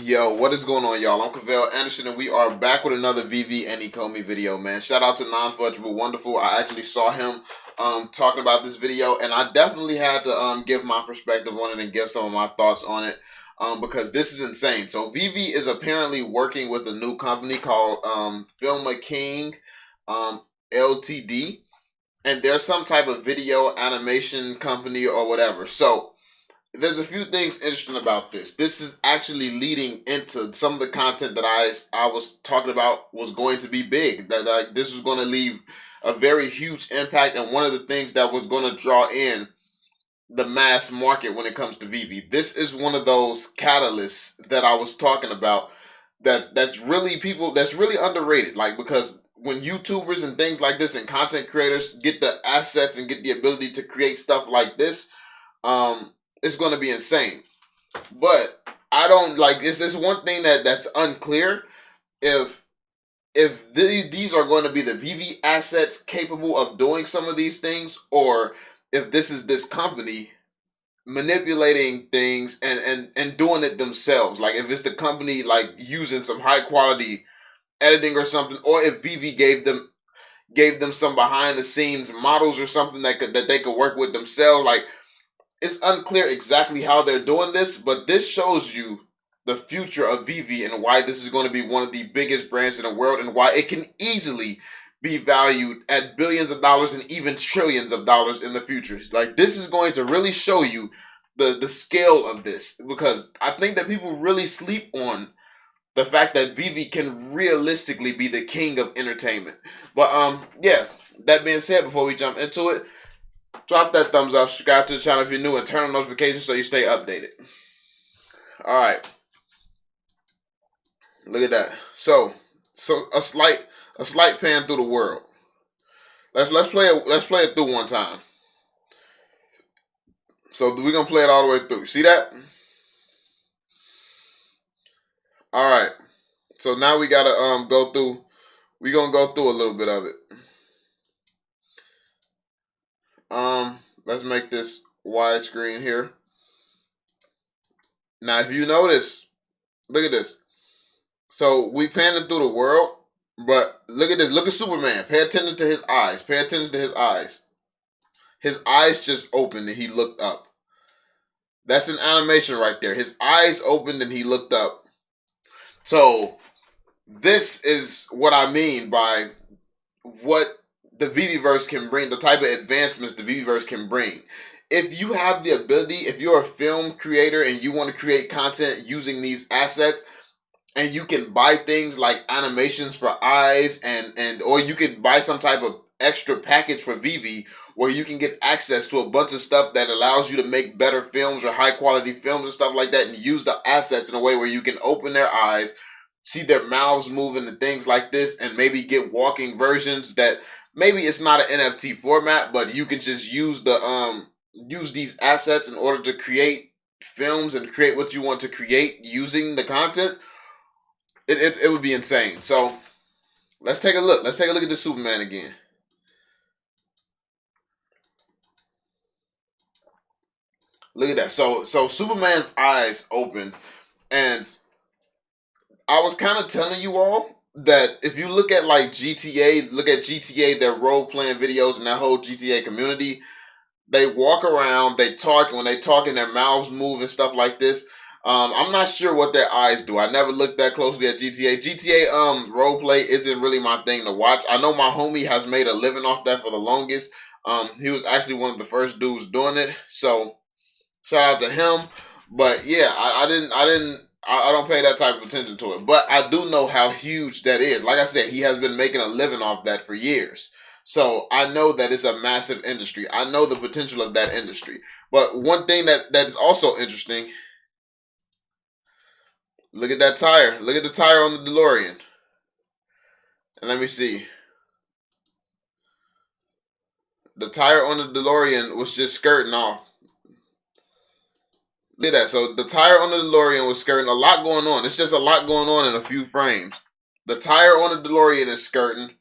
Yo, what is going on, y'all? I'm Cavell Anderson, and we are back with another Veve and Ecomi video, man. Shout out to Non-Fungible Wonderful. I actually saw him talking about this video, and I definitely had to give my perspective on it and give some of my thoughts on it because this is insane. So Veve is apparently working with a new company called Filma King Ltd, and they're some type of video animation company or whatever. So there's a few things interesting about this. This is actually leading into some of the content that I was talking about was going to be big. That this was going to leave a very huge impact, and one of the things that was going to draw in the mass market when it comes to Veve. This is one of those catalysts that I was talking about. That's really underrated. Like, because when YouTubers and things like this and content creators get the assets and get the ability to create stuff like this, it's going to be insane. But I don't like it's one thing that's unclear if these are going to be the Veve assets capable of doing some of these things, or if this is this company manipulating things and doing it themselves. Like, if it's the company like using some high quality editing or something, or if Veve gave them some behind the scenes models or something that they could work with themselves. Like, it's unclear exactly how they're doing this, but this shows you the future of Veve and why this is going to be one of the biggest brands in the world, and why it can easily be valued at billions of dollars and even trillions of dollars in the future. Like, this is going to really show you the scale of this, because I think that people really sleep on the fact that Veve can realistically be the king of entertainment. But yeah, that being said, before we jump into it, drop that thumbs up, subscribe to the channel if you're new, and turn on notifications so you stay updated. All right, look at that. So a slight pan through the world. Let's play it through one time. So we're gonna play it all the way through. See that? All right. So now we gotta go through. We're gonna go through a little bit of it. Let's make this widescreen here. Now, if you notice, look at this. So we panning through the world, but look at this. Look at Superman. Pay attention to his eyes. Pay attention to his eyes. His eyes just opened and he looked up. That's an animation right there. His eyes opened and he looked up. So this is what I mean by what the Veveverse can bring, the type of advancements the Veveverse can bring. If you have the ability, if you're a film creator and you want to create content using these assets, and you can buy things like animations for eyes, and or you could buy some type of extra package for Veve where you can get access to a bunch of stuff that allows you to make better films or high quality films and stuff like that, and use the assets in a way where you can open their eyes, see their mouths moving and things like this, and maybe get walking versions that maybe it's not an NFT format, but you can just use use these assets in order to create films and create what you want to create using the content. It would be insane. So let's take a look. Let's take a look at the Superman again. Look at that. So Superman's eyes open, and I was kind of telling you all that if you look at like GTA, their role playing videos and that whole GTA community, they walk around, they talk, when they talk and their mouths move and stuff like this. I'm not sure what their eyes do. I never looked that closely at GTA. GTA roleplay isn't really my thing to watch. I know my homie has made a living off that for the longest. He was actually one of the first dudes doing it. So shout out to him. But yeah, I don't pay that type of attention to it. But I do know how huge that is. Like I said, he has been making a living off that for years. So I know that it's a massive industry. I know the potential of that industry. But one thing that is also interesting, look at that tire. Look at the tire on the DeLorean. And let me see. The tire on the DeLorean was just skirting off. Look at that. So the tire on the DeLorean was skirting. A lot going on. It's just a lot going on in a few frames. The tire on the DeLorean is skirting.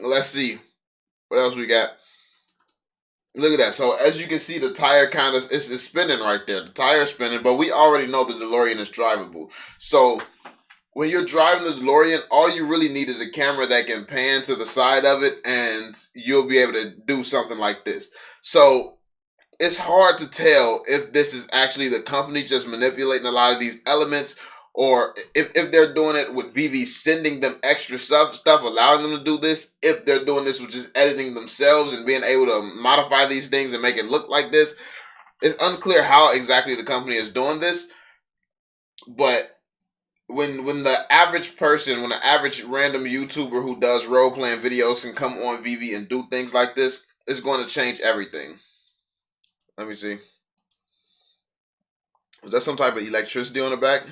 Let's see. What else we got? Look at that. So as you can see, the tire kind of is spinning right there. The tire is spinning, but we already know the DeLorean is drivable. So when you're driving the DeLorean, all you really need is a camera that can pan to the side of it, and you'll be able to do something like this. So it's hard to tell if this is actually the company just manipulating a lot of these elements, or if they're doing it with Veve sending them extra stuff, allowing them to do this, if they're doing this with just editing themselves and being able to modify these things and make it look like this. It's unclear how exactly the company is doing this, but when the average person, when the average random YouTuber who does role-playing videos can come on Veve and do things like this, it's going to change everything. Let me see. Is that some type of electricity on the back?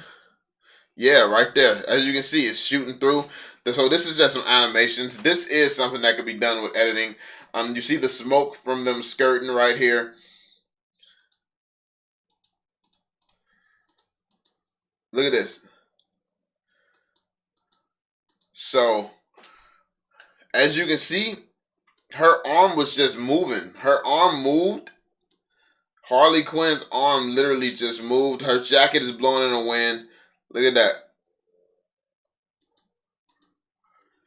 Yeah, right there. As you can see, it's shooting through. So this is just some animations. This is something that could be done with editing. You see the smoke from them skirting right here. Look at this. So, as you can see, her arm was just moving. Her arm moved. Harley Quinn's arm literally just moved. Her jacket is blowing in the wind. Look at that.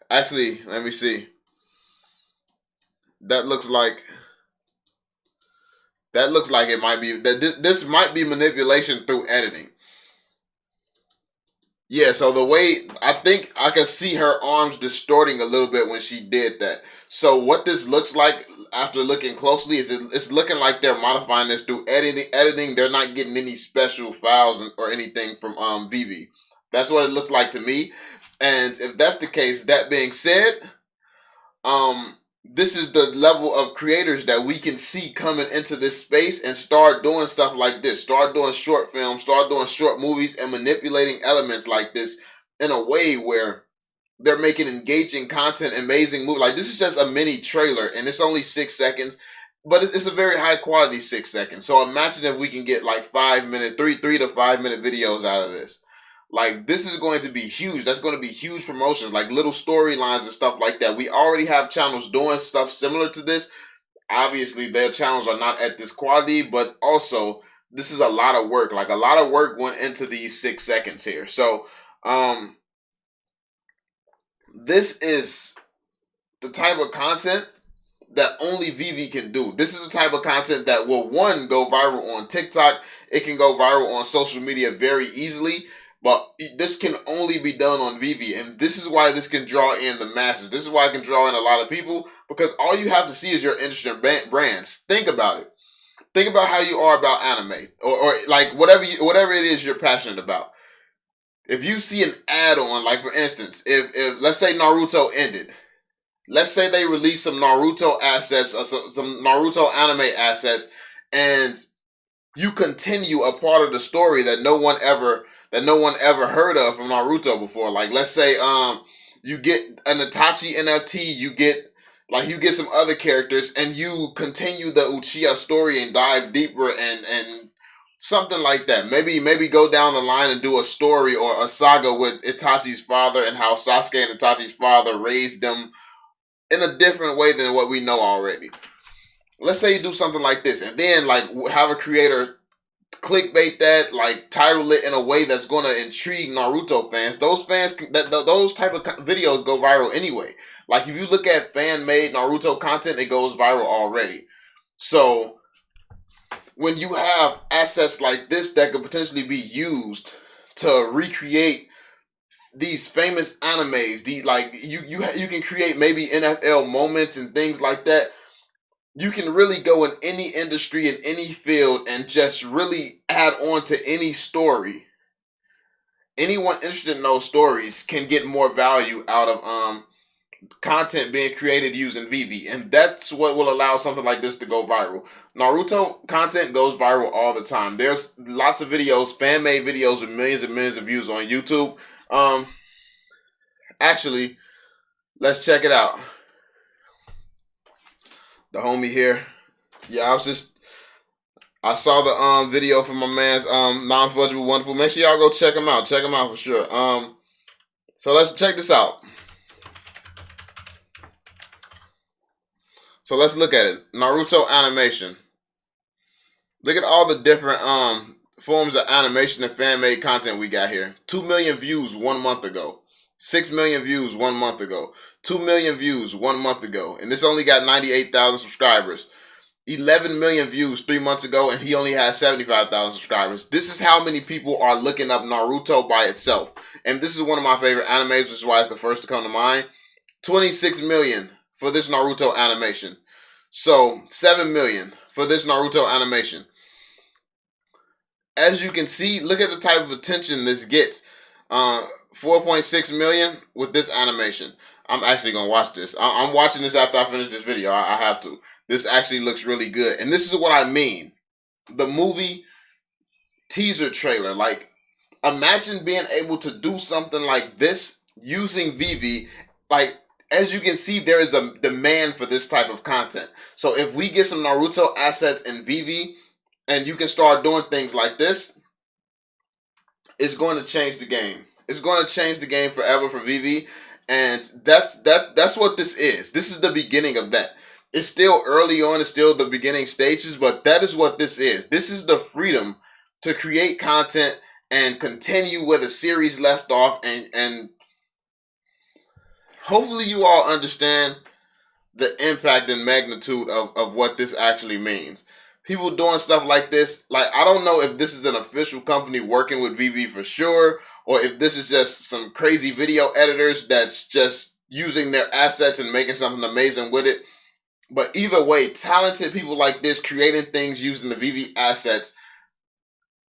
Actually, let me see. That looks like it might be that this might be manipulation through editing. Yeah, so the way I think I can see her arms distorting a little bit when she did that. So what this looks like after looking closely is it's looking like they're modifying this through editing. They're not getting any special files or anything from Veve. That's what it looks like to me. And if that's the case, that being said, this is the level of creators that we can see coming into this space and start doing stuff like this. Start doing short films, start doing short movies, and manipulating elements like this in a way where they're making engaging content, amazing movie. Like, this is just a mini trailer, and it's only 6 seconds, but it's a very high quality 6 seconds. So imagine if we can get like 5 minute, 3 to 5 minute videos out of this. Like, this is going to be huge. That's going to be huge promotions, like little storylines and stuff like that. We already have channels doing stuff similar to this. Obviously, their channels are not at this quality, but also this is a lot of work. Like, a lot of work went into these 6 seconds here. So, this is the type of content that only Veve can do. This is the type of content that will, one, go viral on TikTok. It can go viral on social media very easily. But this can only be done on Veve, and this is why this can draw in the masses. This is why it can draw in a lot of people, because all you have to see is your interesting brands. Think about it. Think about how you are about anime, or like whatever it is you're passionate about. If you see an ad on, like for instance, if let's say Naruto ended, let's say they release some Naruto assets, or some Naruto anime assets, and you continue a part of the story that no one ever heard of from Naruto before. Like, let's say you get an Itachi NFT, you get some other characters, and you continue the Uchiha story and dive deeper and something like that. Maybe go down the line and do a story or a saga with Itachi's father and how Sasuke and Itachi's father raised them in a different way than what we know already. Let's say you do something like this, and then like have a creator clickbait that, like title it in a way that's going to intrigue Naruto fans. Those type of videos go viral anyway. Like, if you look at fan-made Naruto content, it goes viral already. So when you have assets like this that could potentially be used to recreate these famous animes, these, like, you can create maybe NFL moments and things like that. You can really go in any industry, in any field, and just really add on to any story. Anyone interested in those stories can get more value out of content being created using Veve, and that's what will allow something like this to go viral. Naruto content goes viral all the time. There's lots of videos, fan-made videos with millions and millions of views on YouTube. Actually, let's check it out. The homie here. Yeah, I saw the video from my man's non-fungible wonderful. Make sure y'all go check him out. Check him out for sure. So let's check this out. So let's look at it. Naruto animation. Look at all the different forms of animation and fan-made content we got here. 2 million views 1 month ago. 6 million views 1 month ago. 2 million views 1 month ago. And this only got 98,000 subscribers. 11 million views 3 months ago, and he only has 75,000 subscribers. This is how many people are looking up Naruto by itself. And this is one of my favorite animes, which is why it's the first to come to mind. 26 million for this Naruto animation. So 7 million for this Naruto animation. As you can see, look at the type of attention this gets. 4.6 million with this animation. I'm actually going to watch this. I'm watching this after I finish this video. I have to. This actually looks really good. And this is what I mean. The movie teaser trailer. Like, imagine being able to do something like this using Veve. Like, as you can see, there is a demand for this type of content. So if we get some Naruto assets in Veve, and you can start doing things like this, it's going to change the game. It's going to change the game forever for Veve. And that's what this is. This is the beginning of that. It's still early on. It's still the beginning stages. But that is what this is. This is the freedom to create content and continue where the series left off. And hopefully you all understand the impact and magnitude of what this actually means. People doing stuff like this, like, I don't know if this is an official company working with Veve for sure, or if this is just some crazy video editors that's just using their assets and making something amazing with it. But either way, talented people like this creating things using the Veve assets,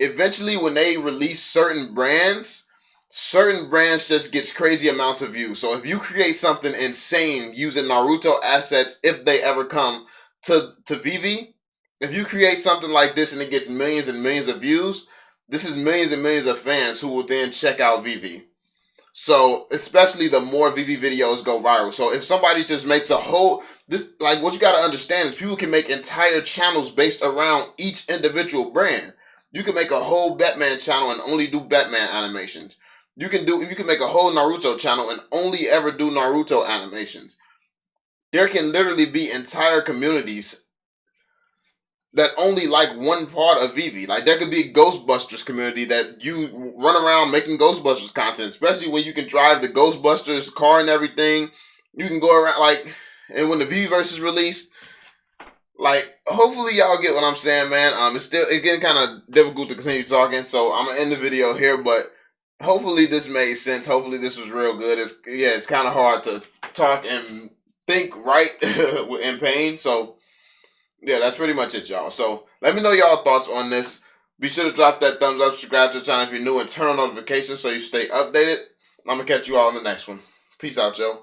eventually when they release certain brands just gets crazy amounts of views. So if you create something insane using Naruto assets, if they ever come to Veve, if you create something like this and it gets millions and millions of views, this is millions and millions of fans who will then check out Veve. So especially the more Veve videos go viral. So if somebody just makes a whole, like, what you got to understand is people can make entire channels based around each individual brand. You can make a whole Batman channel and only do Batman animations. You can make a whole Naruto channel and only ever do Naruto animations. There can literally be entire communities that only like one part of Veve. Like, there could be a Ghostbusters community that you run around making Ghostbusters content, especially when you can drive the Ghostbusters car and everything. You can go around, like, and when the Veveverse is released, like, hopefully y'all get what I'm saying, man. It's getting kind of difficult to continue talking, so I'm gonna end the video here, but hopefully this made sense. Hopefully this was real good. It's kind of hard to talk and think right in pain, so yeah, that's pretty much it, y'all. So let me know y'all thoughts on this. Be sure to drop that thumbs up, subscribe to the channel if you're new, and turn on notifications so you stay updated. I'm going to catch you all in the next one. Peace out, y'all.